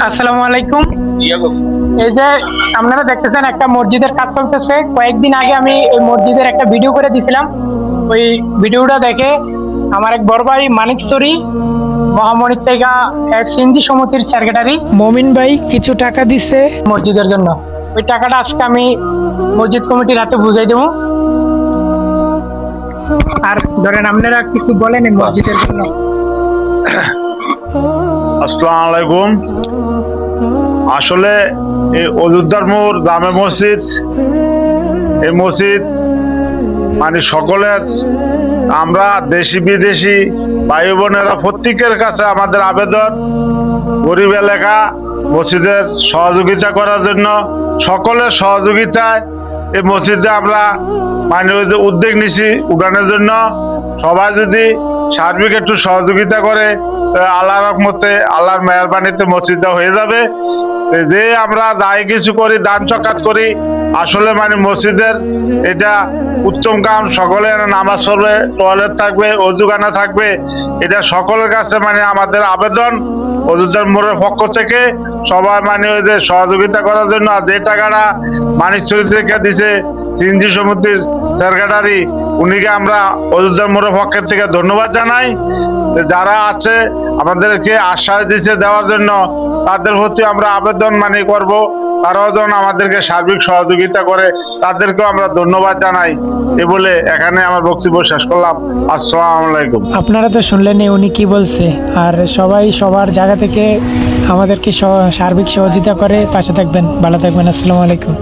আসসালামু আলাইকুম। এই যে আপনারা দেখতেছেন একটা মসজিদের কাজ চলতেছে। কয়েকদিন আগে আমি এই মসজিদের একটা ভিডিও করে দিছিলাম। ওই ভিডিওটা দেখে আমার এক বড় ভাই মানিকচুরি মহামণির থেকে এক সিএনজি সমিতির সেক্রেটারি মমিন ভাই কিছু টাকা দিছে মসজিদের জন্য। ওই টাকাটা আজকে আমি মসজিদ কমিটির হাতে বুঝাই দেবো। আর ধরেন আপনারা কিছু বলেন এই মসজিদের জন্য। আসসালামু আলাইকুম। আসলে এই অযোধ্যার মোড় জামে মসজিদ, এই মসজিদ মানে সকলের, আমরা দেশি বিদেশি ভাই বোনেরা প্রত্যেকের কাছে আমাদের আবেদন, গরিব এলাকা মসজিদের সহযোগিতা করার জন্য, সকলের সহযোগিতায় এই মসজিদে আমরা মানে ওই যে উদ্যোগ নিছি উঠানোর জন্য। সবাই যদি সার্বিক একটু সহযোগিতা করে আল্লাহর রহমতে, আল্লাহর মেহেরবানিতে মসজিদটা হয়ে যাবে। যে আমরা যাই কিছু করি, দান চকাত করি, আসলে মানে মসজিদের এটা উত্তম কাম। সকলে নামাজ পড়বে, টয়লেট থাকবে, অজুখানা থাকবে, এটা সকলের কাছে মানে আমাদের আবেদন অযোধ্যার মোড়ের পক্ষ থেকে সবাই মানে ওই যে সহযোগিতা করার জন্য। আর যে টাকাটা মানিকচুরি থেকে দিছে সিএনজি সমিতির সেক্রেটারি, উনিকে আমরা অযোধ্যার মোড়ের পক্ষের থেকে ধন্যবাদ জানাই। যারা আছে আমাদেরকে আশ্বাস দিচ্ছে দেওয়ার জন্য, তাদের প্রতি আমরা আবেদন মানে করব, তারাও যেন আমাদেরকে সার্বিক সহযোগিতা করে, তাদেরকেও আমরা ধন্যবাদ জানাই। এ বলে এখানে আমার বক্তব্য শেষ করলাম। আসসালামু আলাইকুম। আপনারা তো শুনলেন উনি কি বলছে। আর সবাই সবার জায়গা থেকে আমাদেরকে সার্বিক সহযোগিতা করে পাশে থাকবেন। ভালো থাকবেন। আসসালামু আলাইকুম।